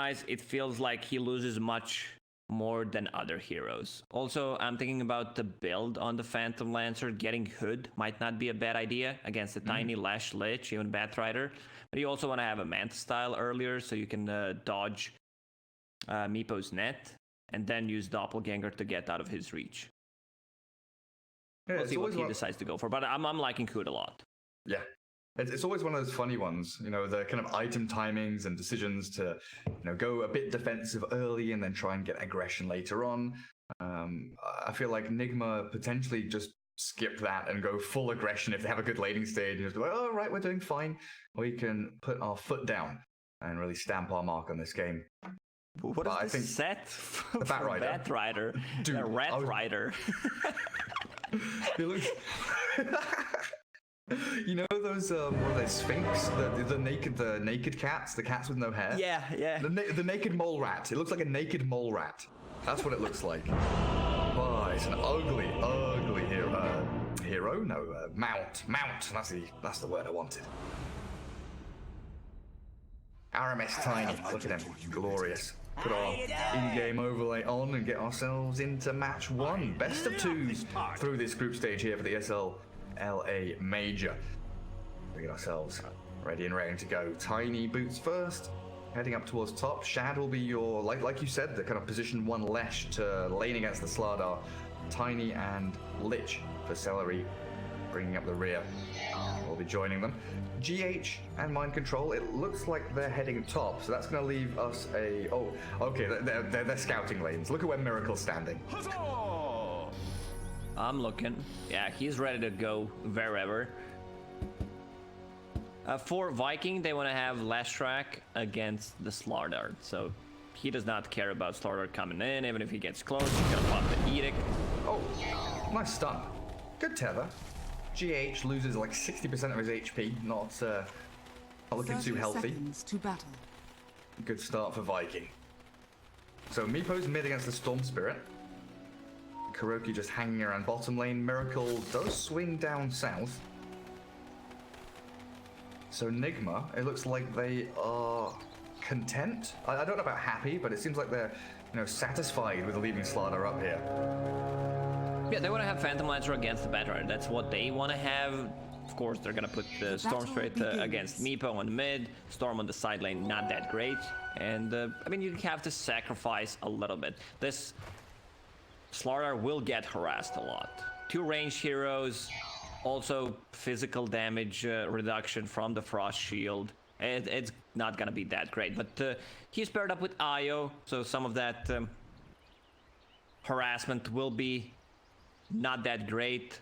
wise, it feels like he loses much more than other heroes. Also, I'm thinking about the build on the Phantom Lancer. Getting Hood might not be a bad idea against the tiny Lash Lich, even Batrider. But you also want to have a Manta style earlier, so you can dodge Meepo's net, and then use Doppelganger to get out of his reach. Yeah, we'll see what he decides to go for, but I'm liking Hood a lot. Yeah. It's always one of those funny ones, you know, the kind of item timings and decisions to, you know, go a bit defensive early and then try and get aggression later on. I feel like Nigma potentially just skip that and go full aggression if they have a good laning stage and just be like, oh, right, we're doing fine. We can put our foot down and really stamp our mark on this game. What is this set for Batrider? Dude, the Rat Rider. You know those what are they, Sphinx, the naked cats, the cats with no hair? Yeah. The naked mole rat. It looks like a naked mole rat. That's what it looks like. Oh, it's an ugly hero. No, mount. That's the word I wanted. Aramis Tiny. Look at him, glorious. Put our in-game overlay on and get ourselves into match 1. Best of 2s through this group stage here for the LA Major. We get ourselves ready and raring to go. Tiny boots first, heading up towards top. Shad will be your, like you said, the kind of position 1 Lesh to lane against the Slardar. Tiny and Lich for Celery, bringing up the rear. We'll be joining them. GH and Mind Control, it looks like they're heading top, so that's going to leave us a... Oh, okay, they're scouting lanes. Look at where Miracle's standing. I'm looking. Yeah, he's ready to go wherever. For Viking, they want to have Lashrak against the Slardar, so he does not care about Slardar coming in. Even if he gets close, he's going to pop the Edict. Oh, nice stun. Good tether. GH loses like 60% of his HP, not looking too healthy. To battle. Good start for Viking. So Meepo's mid against the Storm Spirit. Kuroki just hanging around bottom lane. Miracle does swing down south. So Nigma, it looks like they are content. I don't know about happy, but it seems like they're, you know, satisfied with leaving Slardar up here. Yeah, they want to have Phantom Lancer against the Batrider. That's what they want to have. Of course, they're going to put the Storm Spirit against Meepo on mid, Storm on the side lane, not that great. And, I mean, you have to sacrifice a little bit. This Slardar will get harassed a lot. 2 ranged heroes, also physical damage reduction from the Frost Shield. It's not going to be that great, but he's paired up with Io, so some of that harassment will be not that great.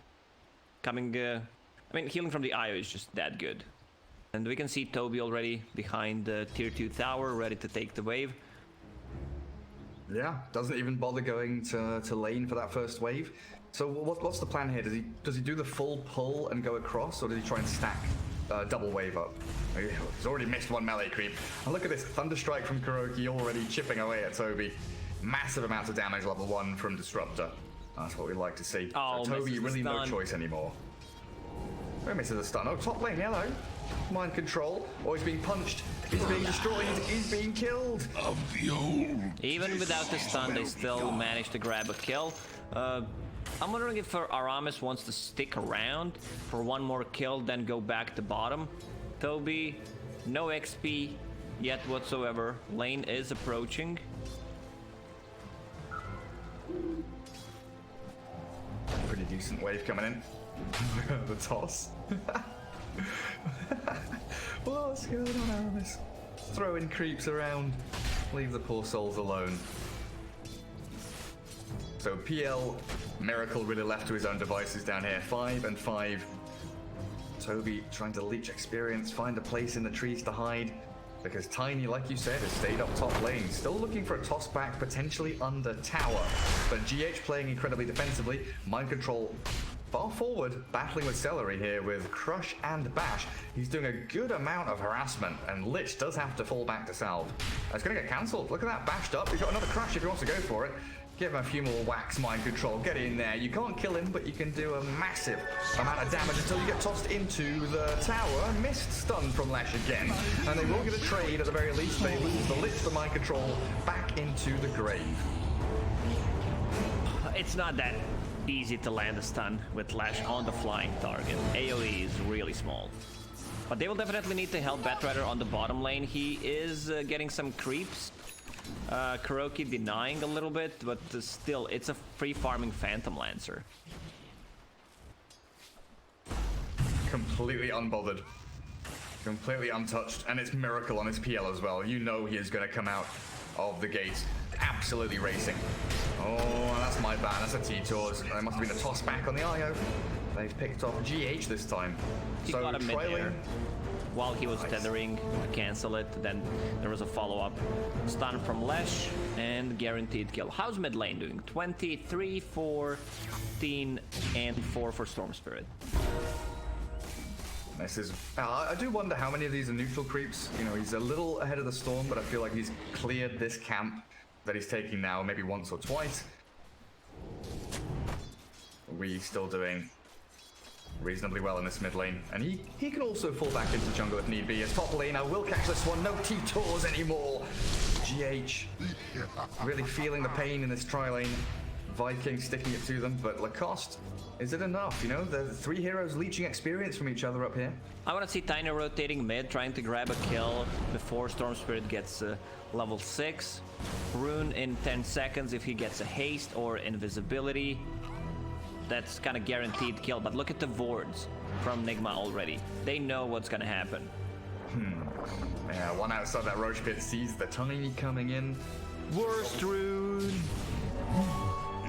Coming, I mean, healing from the Io is just that good. And we can see Toby already behind the tier 2 tower, ready to take the wave. Yeah, doesn't even bother going to lane for that first wave. So what's the plan here? Does he do the full pull and go across, or does he try and stack double wave up? He's already missed 1 melee creep. And look at this Thunderstrike from Kuroki already chipping away at Toby. Massive amounts of damage level 1 from Disruptor. That's what we like to see. Oh, so Toby, really no choice anymore. Who misses a stun? Oh, top lane, yellow. Mind Control. Oh, he's being punched. He's being destroyed. He's being killed. Even without the stun, they still managed to grab a kill. I'm wondering if Aramis wants to stick around for 1 more kill, then go back to bottom. Toby, no XP yet whatsoever. Lane is approaching. Pretty decent wave coming in. The toss. What's going on, Aramis? Throwing creeps around. Leave the poor souls alone. So PL, Miracle really left to his own devices down here. 5 and 5. Toby trying to leech experience, find a place in the trees to hide. Because Tiny, like you said, has stayed up top lane. Still looking for a toss back, potentially under tower. But GH playing incredibly defensively. Mind Control far forward, battling with Celery here with Crush and Bash. He's doing a good amount of harassment, and Lich does have to fall back to salve. It's going to get cancelled. Look at that, bashed up. He's got another Crush if he wants to go for it. Give him a few more whacks, mind control. Get in there. You can't kill him, but you can do a massive amount of damage until you get tossed into the tower. Missed stun from Lash again. And they will get a trade at the very least. They lose the Lich for mind control back into the grave. It's not that easy to land a stun with Lash on the flying target. AoE is really small. But they will definitely need to help Batrider on the bottom lane. He is getting some creeps. Kuroki denying a little bit, but still, it's a free farming Phantom Lancer. Completely unbothered. Completely untouched. And it's Miracle on his PL as well. You know he is going to come out of the gates absolutely racing. Oh, that's my bad. That's a T-Tours. There must have been a toss back on the IO. They've picked off GH this time. He got a mid-air while he was tethering to cancel it. Then there was a follow-up stun from Lesh and guaranteed kill. How's mid lane doing? 23, 14, and 4 for Storm Spirit. This is... I do wonder how many of these are neutral creeps. You know, he's a little ahead of the Storm, but I feel like he's cleared this camp that he's taking now maybe once or twice. We're still doing reasonably well in this mid lane, and he can also fall back into jungle if need be. As top lane, I will catch this one. No T-Tours anymore. GH really feeling the pain in this tri-lane. Viking sticking it to them, but Lacoste, is it enough? You know, the three heroes leeching experience from each other up here. I want to see Tiny rotating mid, trying to grab a kill before Storm Spirit gets level 6. Rune in 10 seconds if he gets a haste or invisibility. That's kind of guaranteed kill, but look at the wards from Nigma already. They know what's gonna happen. Yeah, one outside that Roach Pit sees the Tiny coming in. Worst rune!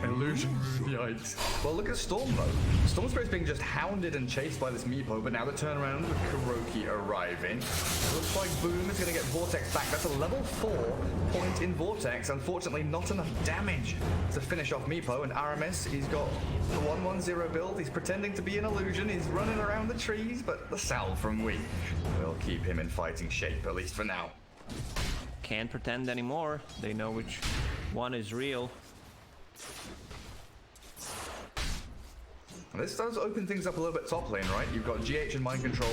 Illusion rune, yikes. Well, look at Storm though. Storm Spirit's being just hounded and chased by this Meepo, but now the turnaround with Kuroki arriving. Looks like Boom is going to get Vortex back. That's a level 4 point in Vortex. Unfortunately, not enough damage to finish off Meepo. And Aramis, he's got the 1-1-0 build. He's pretending to be an illusion. He's running around the trees, but the salve from Wii will keep him in fighting shape, at least for now. Can't pretend anymore. They know which one is real. This does open things up a little bit top lane, right? You've got GH and Mind Control,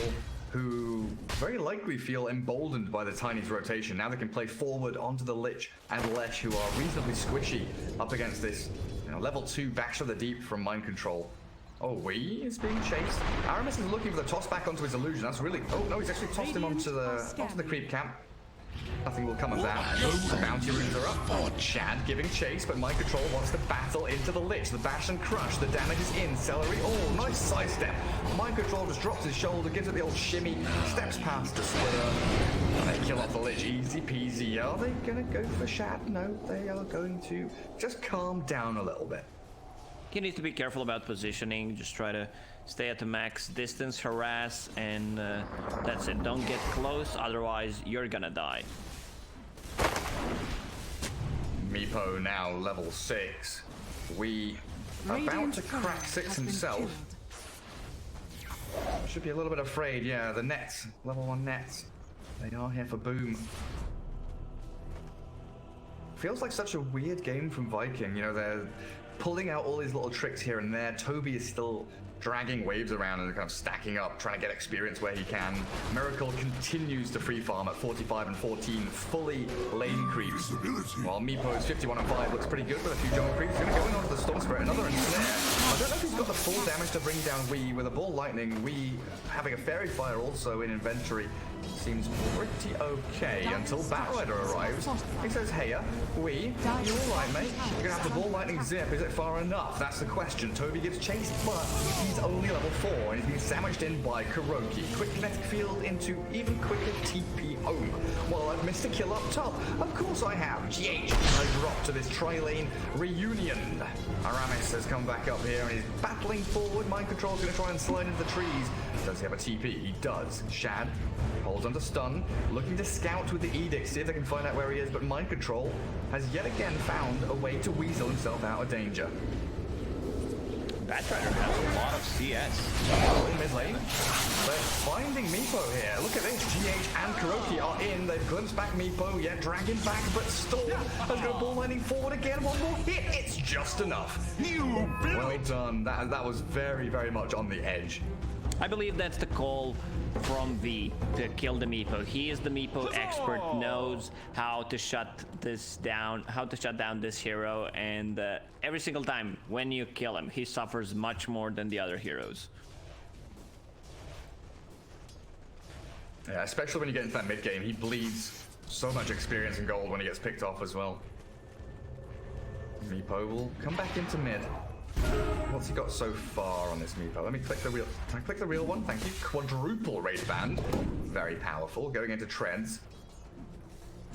who very likely feel emboldened by the Tiny's rotation. Now they can play forward onto the Lich and Lesh, who are reasonably squishy up against this, you know, level 2 Bash of the Deep from Mind Control. Oh, Wii is being chased. Aramis is looking for the toss back onto his illusion. That's really... Oh, no, he's actually tossed him onto the creep camp. Nothing will come of that. The bounty runes are up. Oh, Chad giving chase, but Mind Control wants to battle into the Lich. The bash and crush. The damage is in. Celery. Oh, nice side step. Mind Control just drops his shoulder, gives it the old shimmy, steps past the splitter. And they kill off the Lich. Easy peasy. Are they going to go for Shad? No, they are going to just calm down a little bit. You need to be careful about positioning. Just try to stay at the max distance, harass, and that's it. Don't get close, otherwise you're gonna die. Meepo now level 6. We about to crack 6 himself. Should be a little bit afraid. Yeah, the nets, level 1 nets. They are here for Boom. Feels like such a weird game from Viking. You know, they're pulling out all these little tricks here and there. Toby is still dragging waves around and kind of stacking up, trying to get experience where he can. Miracle continues to free farm at 45 and 14, fully lane creeps. While Meepo's 51 and 5 looks pretty good with a few jungle creeps. He's going to go in onto the Storm Spirit, another ensnare. I don't know if he's got the full damage to bring down Wii with a Ball Lightning. Wii having a Fairy Fire also in inventory seems pretty okay until Batrider arrives. He says, hey, Wii, you alright, mate? You're gonna have the Ball Lightning zip. Is it far enough? That's the question. Toby gives chase, but he's only level 4 and he's being sandwiched in by Kuroki. Quick kinetic field into even quicker TP home. Well, I've missed a kill up top. Of course I have. GH, I drop to this tri-lane reunion. Aramis has come back up here and he's battling forward. Mind Control's gonna try and slide into the trees. Does he have a TP? He does. Shad holds under stun, looking to scout with the Edict, see if they can find out where he is, but Mind Control has yet again found a way to weasel himself out of danger. Batrider has a lot of CS. Oh, mid lane. They're finding Meepo here. Look at this. GH and Kuroki are in. They've glimpsed back Meepo. Yeah, dragging back, but Storm has got a ball lining forward again. One more hit. It's just enough. Well done. That was very, very much on the edge. I believe that's the call from V to kill the Meepo. He is the Meepo expert, knows how to shut this down, how to shut down this hero, and every single time when you kill him, he suffers much more than the other heroes. Yeah, especially when you get into that mid game, he bleeds so much experience and gold when he gets picked off as well. Meepo will come back into mid. What's he got so far on this Meepo? Let me click the real. Can I click the real one? Thank you. Quadruple raid band, very powerful. Going into treads.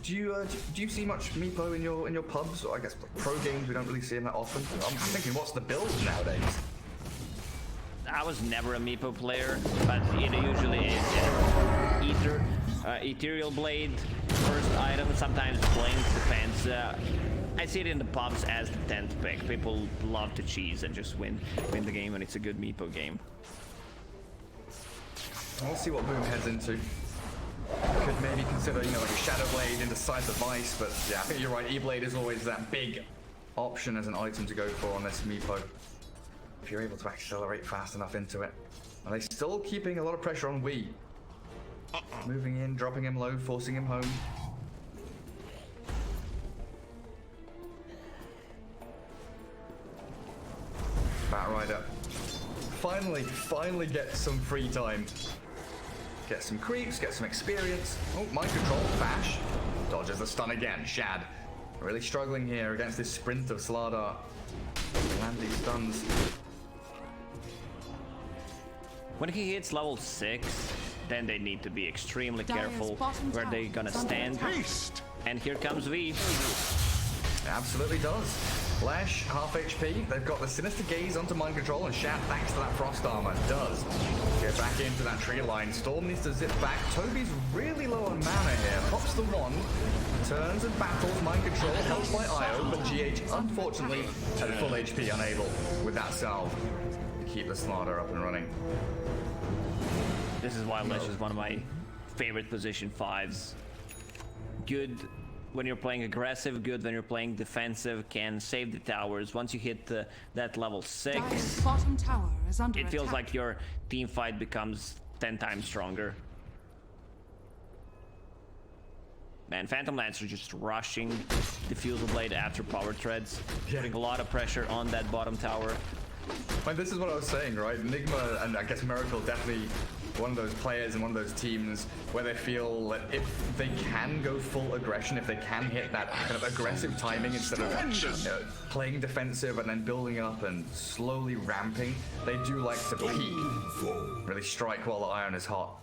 Do you see much Meepo in your pubs? Or I guess pro games we don't really see him that often. I'm thinking, what's the build nowadays? I was never a Meepo player, but it usually is either Ethereal Blade, first item, sometimes Blink, depends. I see it in the pubs as the 10th pick. People love to cheese and just win the game, and it's a good Meepo game. We'll see what Boom heads into. Could maybe consider, you know, like a Shadow Blade into Decisive Vice, but yeah, I think you're right. E-Blade is always that big option as an item to go for on this Meepo. If you're able to accelerate fast enough into it. Are they still keeping a lot of pressure on Wii? Moving in, dropping him low, forcing him home. Batrider. Finally get some free time. Get some creeps, get some experience. Oh, mind control, Bash. Dodges the stun again, Shad. Really struggling here against this sprint of Slardar. Land these stuns. When he hits level 6, then they need to be extremely careful where they're gonna stand. And here comes V. It absolutely does. Flash, half HP. They've got the Sinister Gaze onto Mind Control, and Shat, thanks to that Frost Armor, does get back into that tree line. Storm needs to zip back. Toby's really low on mana here. Pops the wand, turns and battles Mind Control, helped by Io, but GH, unfortunately, at full HP, unable with that salve to keep the Slardar up and running. This is why Lesh is one of my favorite position 5s. Good when you're playing aggressive, good when you're playing defensive, can save the towers. Once you hit that level 6, bottom tower is under it feels attack. like your team fight becomes 10 times stronger. Man, Phantom Lancer just rushing Diffusal Blade after power treads, putting a lot of pressure on that bottom tower. But this is what I was saying, right? Nigma and I guess Miracle definitely one of those players and one of those teams where they feel that if they can go full aggression, if they can hit that kind of aggressive timing instead of playing defensive and then building up and slowly ramping, they do like to peak, really strike while the iron is hot.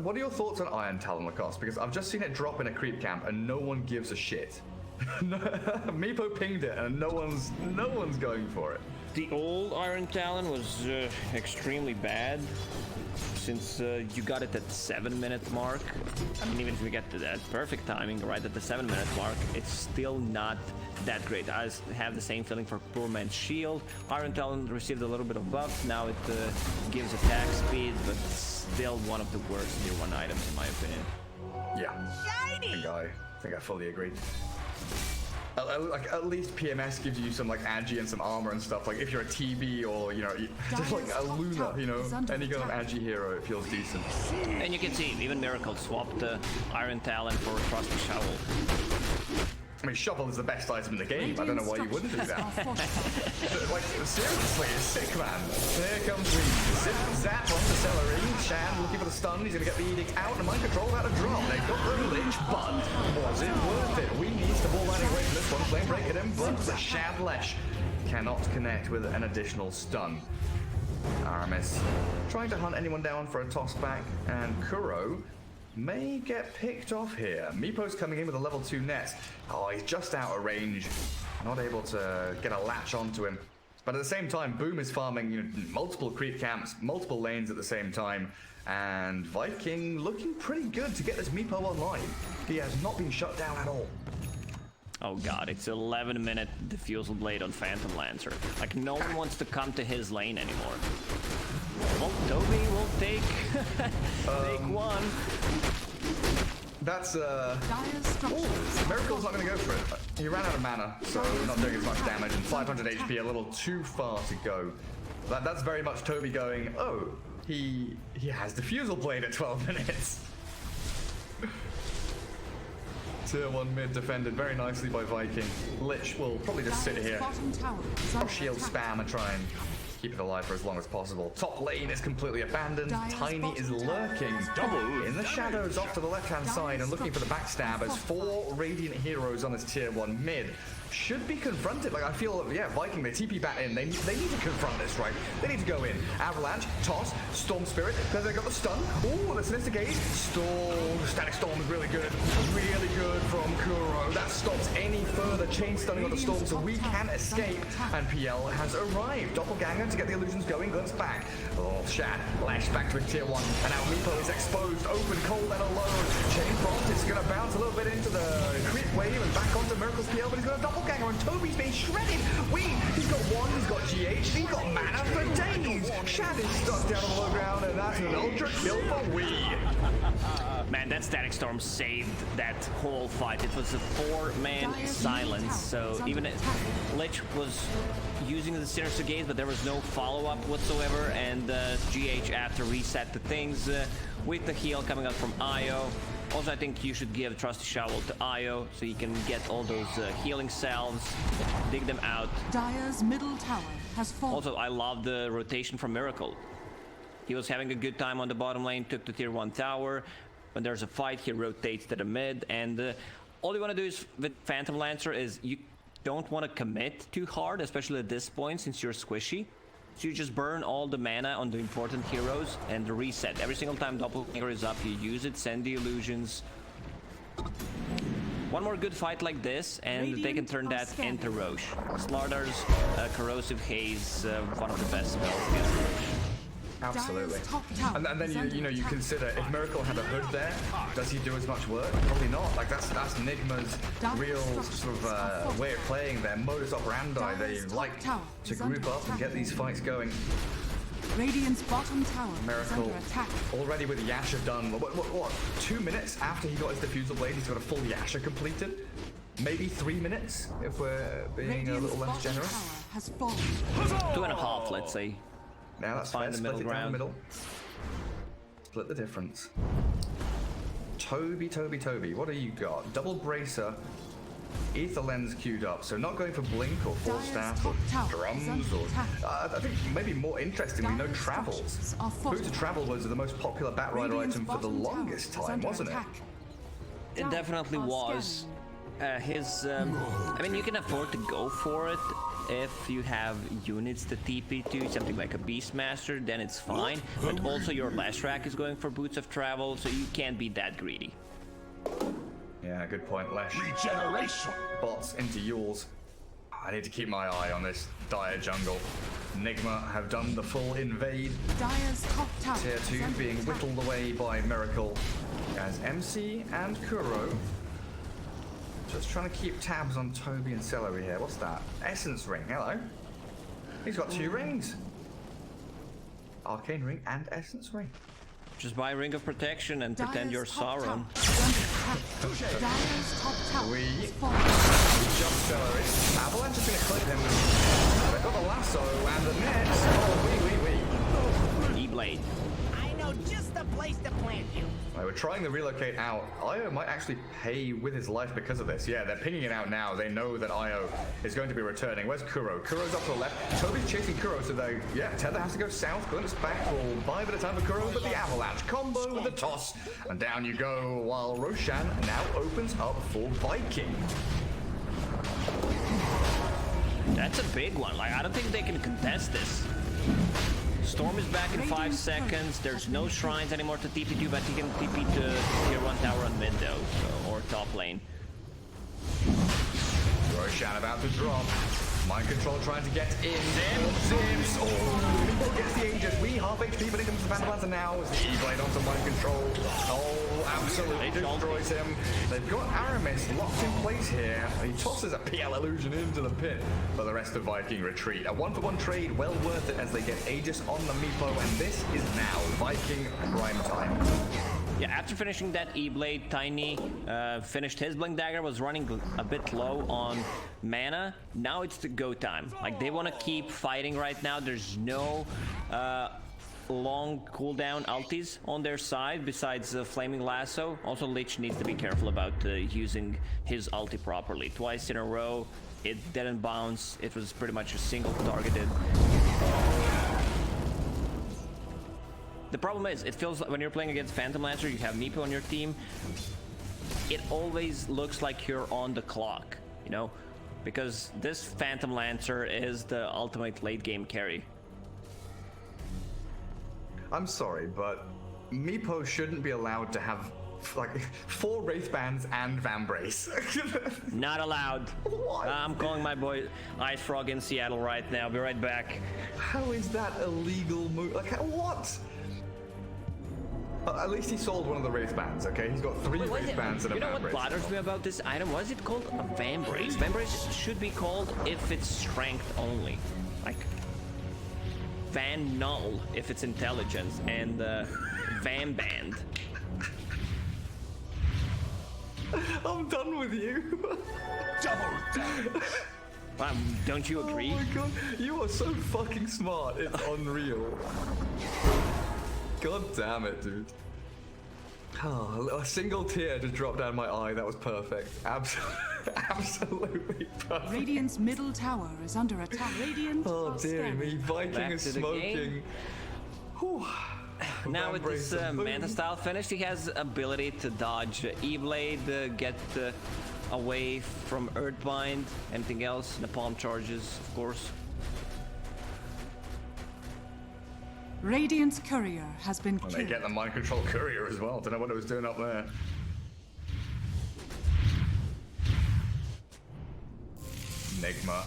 What are your thoughts on Iron Talon Lacoste? Because I've just seen it drop in a creep camp and no one gives a shit. Meepo pinged it and no one's going for it. The old Iron Talon was extremely bad since you got it at the 7-minute mark. I mean, even if we get to that perfect timing right at the 7-minute mark, it's still not that great. I have the same feeling for Poor Man's Shield. Iron Talon received a little bit of buff. Now it gives attack speed, but still one of the worst tier 1 items in my opinion. Yeah, I think I fully agree. Like at least PMS gives you some like agi and some armor and stuff. Like if you're a TB or you know just like a Luna, you know, any kind of agi hero, it feels decent. And you can see even Miracle swapped the Iron Talon for Trusty Shovel. I mean, Shovel is the best item in the game. I don't know why you wouldn't do that. Like, seriously, it's sick, man. Here comes Reed. Zip, zap onto Celery. Shad looking for the stun. He's going to get the Edict out. And Mind Control about to drop. They've got the Lich, but was it worth it? We need the ball lining away from this one. Flame break at him, but the Shad Lesh cannot connect with an additional stun. Aramis trying to hunt anyone down for a toss back. And Kuro may get picked off here. Meepo's coming in with a level 2 net. Oh, he's just out of range. Not able to get a latch onto him. But at the same time, Boom is farming, you know, multiple creep camps, multiple lanes at the same time. And Viking looking pretty good to get this Meepo online. He has not been shut down at all. Oh god, it's 11-minute defusal blade on Phantom Lancer. Like, no one wants to come to his lane anymore. Well, Toby will take take one. That's Miracle's not going to go for it. He ran out of mana, so not doing as much damage, and 500 HP, a little too far to go. That's very much Toby going, oh, he has Diffusal Blade at 12 minutes. Tier 1 mid defended very nicely by Viking. Lich will probably just sit here, shield spam and try and keep it alive for as long as possible. Top lane is completely abandoned. Tiny is lurking in the shadows off to the left-hand side and looking for the backstab as 4 Radiant heroes on this tier 1 mid should be confronted. Like, I feel, yeah, Viking, they TP back in. They need to confront this, right? They need to go in. Avalanche, Toss, Storm Spirit, because they got the stun. Ooh, the Sinister Gaze. Storm, Static Storm is really good. Really good from Kuro. That stops any further chain stunning on the Storm, so we can escape. And PL has arrived. Doppelganger to get the illusions going, glimpse back. Oh, Shad, lash back to a tier 1. And now Meepo is exposed, open, cold, and alone. Chain Frost is going to bounce a little bit into the creep wave and back onto Miracle's PL, but he's got a doppelganger, and Toby's being shredded. He's got 1, he's got GH, he's got mana for days. Shad is stuck down on the low ground, and that's an ultra kill for Wee. Man, that Static Storm saved that whole fight. It was a 4-man silence, so even Lich was using the Sinister Gaze, but there was no follow-up whatsoever, and GH had to reset the things with the heal coming out from Io. Also, I think you should give Trusty Shovel to Io so you can get all those healing salves, dig them out. Dire's middle tower has fallen. Also, I love the rotation from Miracle. He was having a good time on the bottom lane, took the tier 1 tower. When there's a fight, he rotates to the mid, and all you want to do is with Phantom Lancer is you don't want to commit too hard, especially at this point since you're squishy. So you just burn all the mana on the important heroes and reset. Every single time Doppelganger is up, you use it, send the illusions. One more good fight like this, and they can turn that into Roche. Slardar's Corrosive Haze, one of the best spells against Roche. Absolutely. And then you consider if Miracle had a hood there, does he do as much work? Probably not. Like that's Nigma's real sort of way of playing their modus operandi. They like to group up and get these fights going. Radiant's bottom tower Miracle is under attack. already with Yasha done. What? 2 minutes after he got his Diffusal Blade, he's got a full Yasha completed. Maybe 3 minutes if we're being a little less generous. Has fallen. 2.5, let's say. Now that's Find fair. the middle Split it down the ground. middle. Split the difference. Toby, what do you got? Double Bracer, Ether Lens queued up, so not going for Blink or Force Staff or Drums or... I think maybe more interestingly, no Travels. Boots of Travel was the most popular Batrider item for the longest time, wasn't it? It definitely was. I mean, you can afford to go for it if you have units to TP to, something like a Beastmaster, then it's fine. But also your Leshrac is going for Boots of Travel, so you can't be that greedy. Yeah, good point, Lesh. Regeneration. Bots into Yules. I need to keep my eye on this dire jungle. Nigma have done the full invade. Dire's top tower Tier 2 being whittled away by Miracle as MC and Kuro. Just trying to keep tabs on Toby and Celery here. What's that? Essence Ring. Hello. He's got 2 rings. Arcane Ring and Essence Ring. Just buy Ring of Protection and pretend you're Sauron. Dire's top tower We has fallen. jump Celery. Avalanche is going to clip him. They've got the lasso and the nets. Oh, E-Blade. I know just the place to plant you. Right, we're trying to relocate out. Io might actually pay with his life because of this. Yeah, they're pinging it out now. They know that Io is going to be returning. Where's Kuro? Kuro's up to the left. Toby's chasing Kuro, so they, Tether has to go south. Glimpse back will buy a bit of time for Kuro, but the Avalanche combo with the toss. And down you go, while Roshan now opens up for Viking. That's a big one. Like, I don't think they can contest this. Storm is back in 5 seconds. There's no shrines anymore to TP to, but he can TP to tier 1 tower on mid though, so, or top lane. Roshan about to drop. Mind control trying to get in. Zips. Oh, Meepo gets the Aegis. We half HP, but in comes the Phantom Lancer now. As the E-Blade onto mind control. Oh, absolutely destroys him. They've got Aramis locked in place here. He tosses a PL illusion into the pit, but the rest of Viking retreat. A 1-for-1 trade, well worth it as they get Aegis on the Meepo, and this is now Viking prime time. Yeah, after finishing that E-Blade, Tiny finished his Blink Dagger, was running a bit low on mana. Now it's the go time. Like, they want to keep fighting right now. There's no long cooldown ultis on their side besides Flaming Lasso. Also, Lich needs to be careful about using his ulti properly. Twice in a row, it didn't bounce. It was pretty much a single targeted. The problem is, it feels like when you're playing against Phantom Lancer, you have Meepo on your team, it always looks like you're on the clock, you know? Because this Phantom Lancer is the ultimate late game carry. I'm sorry, but Meepo shouldn't be allowed to have like 4 Wraith Bands and Vambrace. Not allowed. What? I'm calling my boy Ice Frog in Seattle right now. Be right back. How is that a legal move? Like, what? At least he sold one of the Wraith Bands, okay? He's got 3 Wraith Bands and a You know what Vambrace. bothers me about this item? Was it called a Vambrace? Vambrace should be called if it's strength only. Like, Van Null if it's intelligence, and Van Band. I'm done with you. Don't you agree? Oh my god, you are so fucking smart. It's unreal. God damn it, dude. Oh, a single tear just dropped down my eye. That was perfect. Absolutely perfect. Radiant's middle tower is under attack. Radiant Oh are dear scanning. me, Viking Back is to the smoking. game. Whew. Now with this Vambrace and boom. Manta style finish, he has ability to dodge E-Blade, get away from Earthbind, anything else, Napalm charges, of course. Radiant's courier has been And they killed. get the mind control courier as well. Don't know what it was doing up there. Nigma.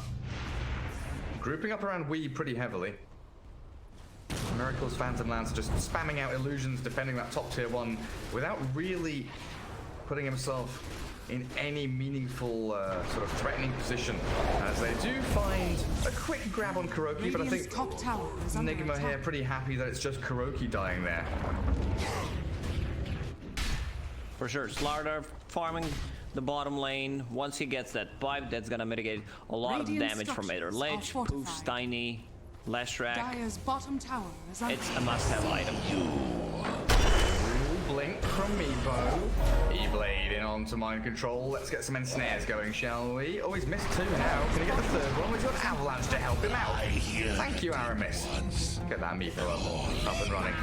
Grouping up around Wii pretty heavily. Miracle's Phantom Lancer just spamming out illusions, defending that top tier 1 without really putting himself in any meaningful sort of threatening position. As they do find a quick grab on Kuroki, but I Radiant's think top tower is under Nigma attack. here pretty happy that it's just Kuroki dying there. For sure, Slardar farming the bottom lane. Once he gets that pipe, that's gonna mitigate a lot of Radiant damage from either structures are Lich, fortified. Poofs, Tiny, Leshrac. Dire's bottom tower is under It's a must-have item. Blink from Meepo. E-Blade in onto mind control. Let's get some ensnares going, shall we? Oh, he's missed 2 now. Can he get the 3rd one? He's got Avalanche to help him out. Thank you, Aramis. Get that Meepo up and running.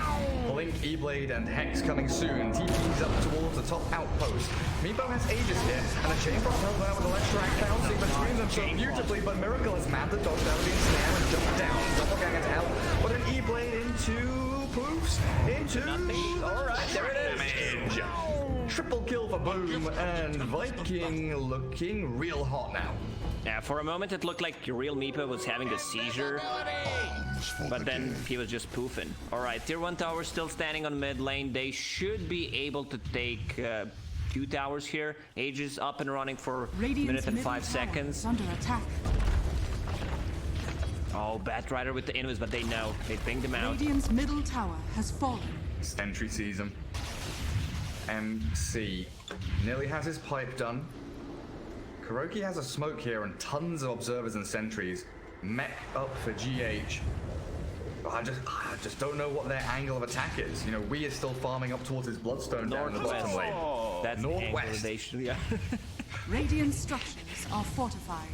Blink, E-Blade, and Hex coming soon. TP's up towards the top outpost. Meepo has Aegis here, and a Chain Frost held there with the Leshrac bouncing between them so beautifully, but Miracle has manned the dodge out of the ensnare and jumped down. Doppelganger to help, but an E-Blade into Poofs, into... Alright, there it is. Damage. Triple kill for Boom, and Viking looking real hot now. Yeah, for a moment it looked like real Meepo was having a seizure, but then he was just poofing. Alright, tier 1 tower still standing on mid lane. They should be able to take 2 towers here. Aegis up and running for a Radiant's minute and middle 5 tower seconds. is under attack. Oh, Batrider with the Invis, but they know. They pinged him out. Radiant's middle tower has fallen. Sentry sees him. MC nearly has his pipe done. Kuroki has a smoke here and tons of observers and sentries. Mech up for GH. I just don't know what their angle of attack is. You know, we is still farming up towards his Bloodstone down in the bottom lane. That's Northwest. yeah. Radiant structures are fortified.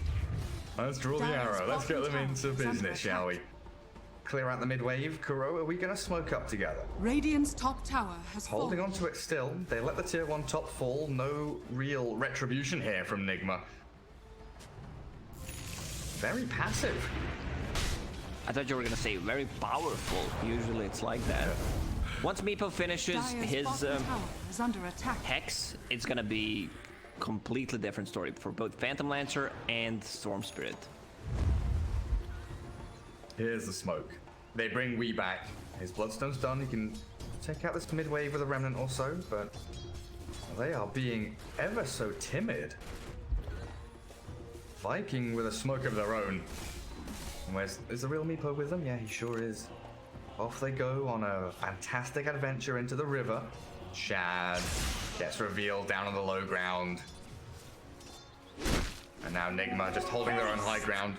Let's draw the Dire's arrow. Let's get them bottom into tower is under business, shall we? attack. Clear out the mid wave. Kuro, are we going to smoke up together? Radiant's top tower has Holding fallen. on to it still. They let the tier 1 top fall. No real retribution here from Nigma. Very passive. I thought you were gonna say very powerful. Usually it's like that. Once Meepo finishes Dire's his bottom tower is under attack. Hex, it's gonna be completely different story for both Phantom Lancer and Storm Spirit. Here's the smoke. They bring Wee back. His Bloodstone's done. He can take out this mid wave with a remnant or so, but they are being ever so timid. Viking with a smoke of their own. And is the real Meepo with them? Yeah, he sure is. Off they go on a fantastic adventure into the river. Shad gets revealed down on the low ground. And now Nigma just holding their own high ground.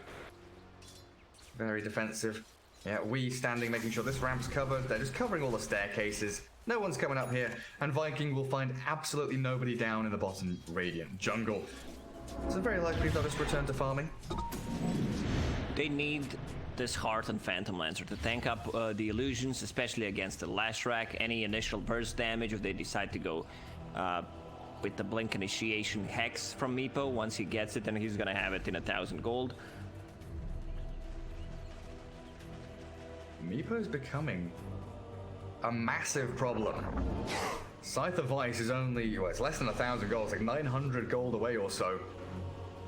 Very defensive. Yeah, we standing, making sure this ramp's covered. They're just covering all the staircases. No one's coming up here. And Viking will find absolutely nobody down in the bottom Radiant jungle. So very likely they'll just return to farming. They need this Heart and Phantom Lancer to tank up the illusions, especially against the Lashrak. Any initial burst damage if they decide to go with the Blink Initiation Hex from Meepo. Once he gets it, then he's gonna have it in 1,000 gold. Meepo is becoming a massive problem. Scythe of Ice is only, well, it's less than 1,000 gold, it's like 900 gold away or so.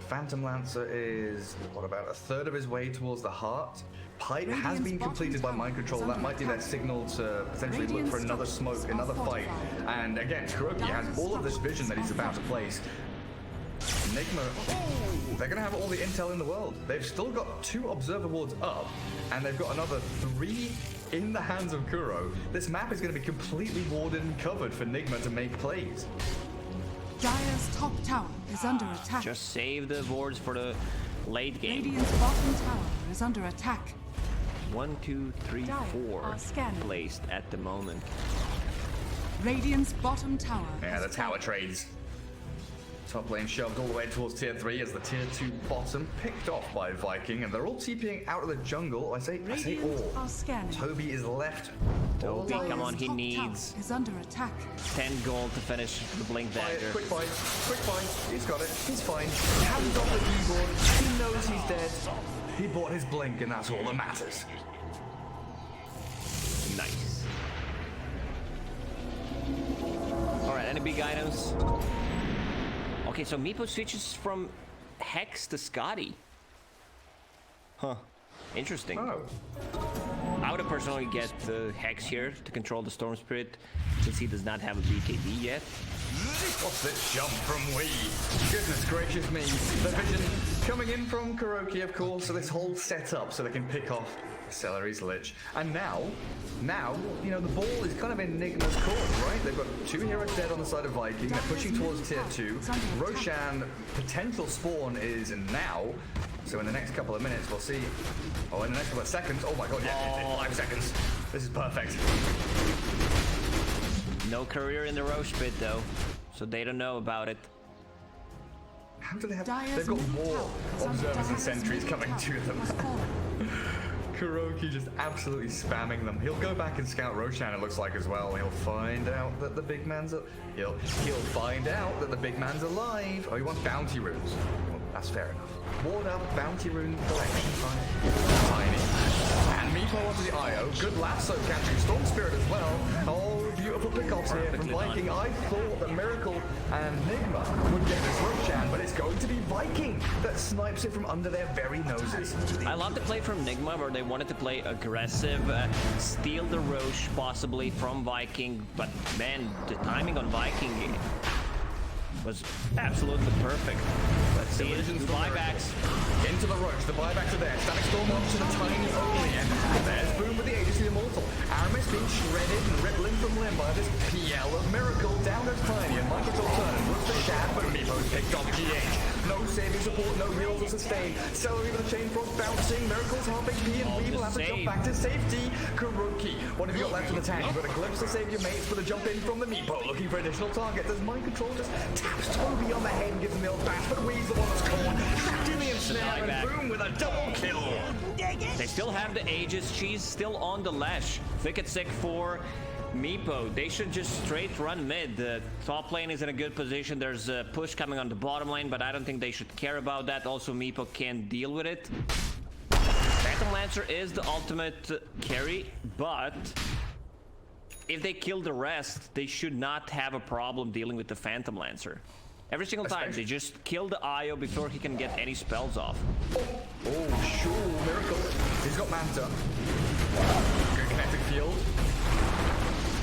Phantom Lancer is, what, about a third of his way towards the heart? Pipe has been completed by Mind Control. That might be their signal to potentially look for another smoke, another fight. And again, Kuroki has all of this vision that he's about to place. Nigma, they're going to have all the intel in the world. They've still got 2 observer wards up, and they've got another 3 in the hands of Kuro. This map is going to be completely warded and covered for Nigma to make plays. Dire's top tower is under attack. Just save the wards for the late game. Radiant's bottom tower is under attack. 1, 2, 3, Dire 4 are scanning. placed at the moment. Radiant's bottom tower. Yeah, the tower trades. Top lane shoved all the way towards tier 3 as the tier 2 bottom picked off by Viking, and they're all TPing out of the jungle. I say all. Are scanning. Toby is left. Toby, all come alone. on, he Top needs tower is under attack. 10 gold to finish the Blink Buy it, Dagger. quick buy, quick buy. He's got it. He's fine. Hands off the keyboard. He knows he's dead. He bought his blink, and that's all that matters. Nice. Alright, any big items? Okay, so Meepo switches from Hex to Scotty. Huh. Interesting. Oh. I would personally get Hex here to control the Storm Spirit, since he does not have a BKB yet. What's this jump from Wii? Goodness gracious me. The vision coming in from Kuroki, of course, so this whole setup so they can pick off Celery's Lich. And now, you know, the ball is kind of in Nigma's court, right? They've got 2 heroes dead on the side of Viking. They're pushing towards tier 2. Roshan, potential spawn is now. So in the next couple of minutes, we'll see. Oh, in the next couple of seconds. Oh my god, yeah, 5 seconds. This is perfect. No courier in the Roche pit though, so they don't know about it. How do they have... Dire's They've got middle more tower is under observers and Dire's sentries middle coming to tower them. has fallen. Kuroki just absolutely spamming them. He'll go back and scout Roshan, it looks like, as well. He'll find out that the big man's... He'll find out that the big man's alive. Oh, he wants bounty runes. Well, that's fair enough. Ward up, bounty rune collection. Tiny. And Meepo onto the IO. Good lasso catching Storm Spirit as well. Oh, beautiful pickoffs here from Viking. I thought that Miracle and Nigma would get this Roshan, but it's going to be Viking that snipes it from under their very noses. I love the play from Nigma where they wanted to play aggressive, steal the Roche possibly from Viking, but man, the timing on Viking was absolutely perfect. Let's see it. Illusions The from buybacks. Miracle. Into the Roche, the buybacks are there. Static Storm up to the tiny only end. And there's Boom with the Aegis of the Immortal. Aramis being shredded and ripped limb from limb by this PL of Miracle. Down goes Tiny and Mind Control turn and looks for Shad, but Meepo's picked off GH. No saving support, no heals or sustain. Celery with a chain frost bouncing. Miracle's half HP and we will have to jump back to safety. Kuroki, what have you got left in the tank? You've got a glimpse to save your mates, but a jump in from the Meepo looking for additional target. Does Mind Control just taps Toby on the head and gives him the old bash, but Wee's the one that's caught. Trapped in the ensnare and Boom with a double kill. They still have the Aegis. She's still on the Lash. Thicket Sick for Meepo. They should just straight run mid. The top lane is in a good position. There's a push coming on the bottom lane, but I don't think they should care about that. Also, Meepo can deal with it. Phantom Lancer is the ultimate carry, but if they kill the rest, they should not have a problem dealing with the Phantom Lancer. Every single time, they just kill the IO before he can get any spells off. Oh, sure, Miracle. He's got Manta. Good kinetic field.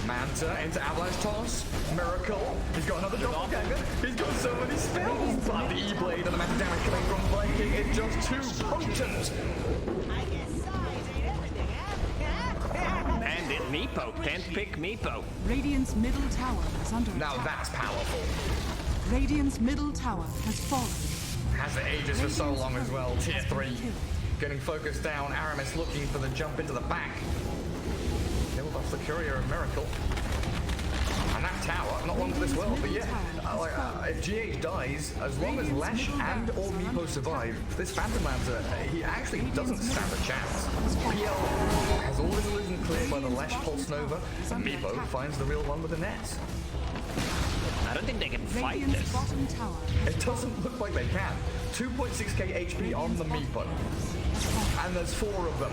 Manta into Avalanche Toss. Miracle. He's got another doppelganger. He's got so many spells. But the E-Blade and the amount of damage coming from Viking is just too potent. I guess size ain't everything, huh? And it Meepo. 10th pick Meepo. Radiant's middle tower is under Now attack. that's powerful. Radiant's middle tower has fallen. Has the ages for so long as well. Tier 3. Getting focused down. Aramis looking for the jump into the back. Kill off the Courier of Miracle. And that tower, not long for this world, but yeah, if GH dies, as long as Lesh and or Meepo survive, this Phantom Lancer, he actually doesn't stand a chance. PL has all his illusion cleared by the Lesh Pulse Nova, and Meepo finds the real one with the nets. I don't think they can fight Radiant's this. bottom tower It doesn't look like they can. 2.6k HP on the Meepo, and there's 4 of them.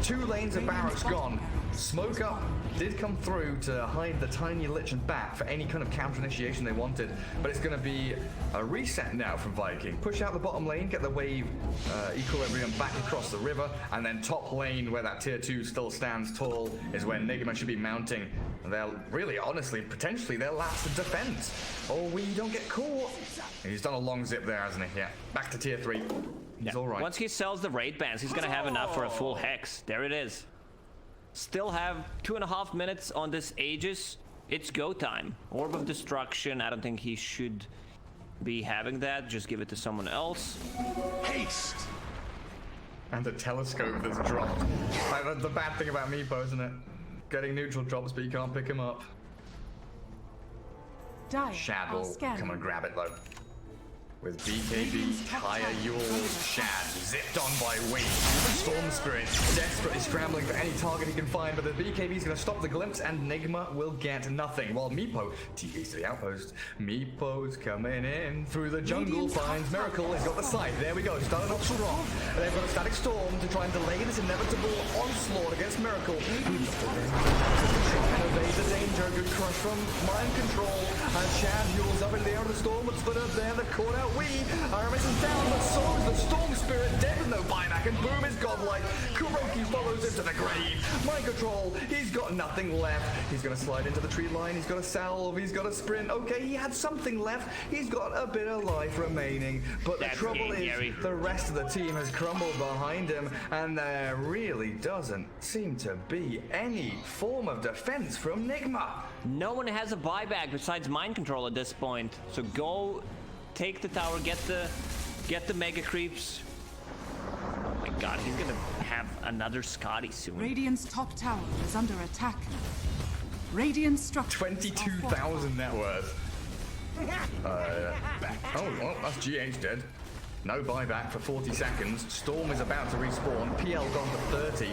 2 lanes of barracks gone. Smoke up did come through to hide the tiny Lich and Bat for any kind of counter initiation they wanted, but it's going to be a reset now from Viking. Push out the bottom lane, get the wave equilibrium back across the river, and then top lane where that tier 2 still stands tall is where Nigma should be mounting. They'll really, honestly, potentially their last defense. Or we don't get caught. He's done a long zip there, hasn't he? Yeah. Back to tier 3. He's all right. Once he sells the raid bands, he's gonna have enough for a full hex. There it is. Still have 2.5 minutes on this Aegis. It's go time. Orb of Destruction, I don't think he should be having that. Just give it to someone else. Haste! And a telescope that's dropped. Like, that's the bad thing about Meepo, isn't it? Getting neutral drops, but you can't pick him up. Dire Shad are will scanning. come and grab it though. With BKB, Kaya, Yules, Shad, zipped on by Wing. Storm Spirit, desperately scrambling for any target he can find, but the BKB is going to stop the glimpse and Nigma will get nothing. While Meepo TPs to the outpost. Meepo's coming in through the jungle, finds Miracle, he's got the side. There we go, starting off strong. And they've got a Static Storm to try and delay this inevitable onslaught against Miracle. Evade the danger, good crush from Mind Control. And Shad Yules up in the air of the storm, but split up there, the caught out Aramis is down, but so is the Storm Spirit, dead with no buyback, and boom is godlike. Kuroki follows him to the grave. Mind Control, he's got nothing left. He's gonna slide into the tree line, he's got a salve, he's got a sprint. Okay, he had something left, he's got a bit of life remaining. But the trouble is, the rest of the team has crumbled behind him, and there really doesn't seem to be any form of defense from Nigma. No one has a buyback besides Mind Control at this point. So go take the tower, get the mega creeps. Oh my god, he's gonna have another Scotty soon. Radiant's top tower is under attack. Radiant structures 22,000 net worth. Oh, well, that's GH dead. No buyback for 40 seconds. Storm is about to respawn. PL gone to 30.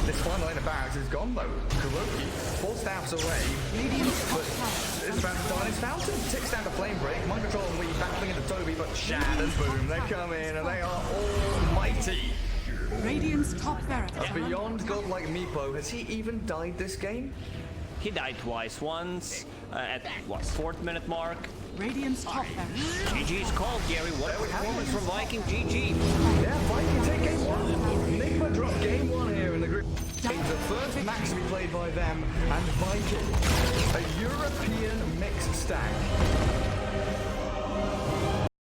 This final line of barracks is gone though. Kuroki, 4 staffs away. Radiant's top But tower it's about to die in his fountain. Ticks down to flame break. Mind Control and Wee battling into Toby, but Shad and Boom, they come in and they are almighty. Radiant's top barracks A are under beyond attack. godlike Meepo, has he even died this game? He died twice. Once at what 4th minute mark. Radiant's top barracks. GG's called, Gary. What a performance from Viking. GG. Yeah, Viking take game 1. Nigma dropped game 1 here in the group. The first match to be played by them and Viking. A European mixed stack.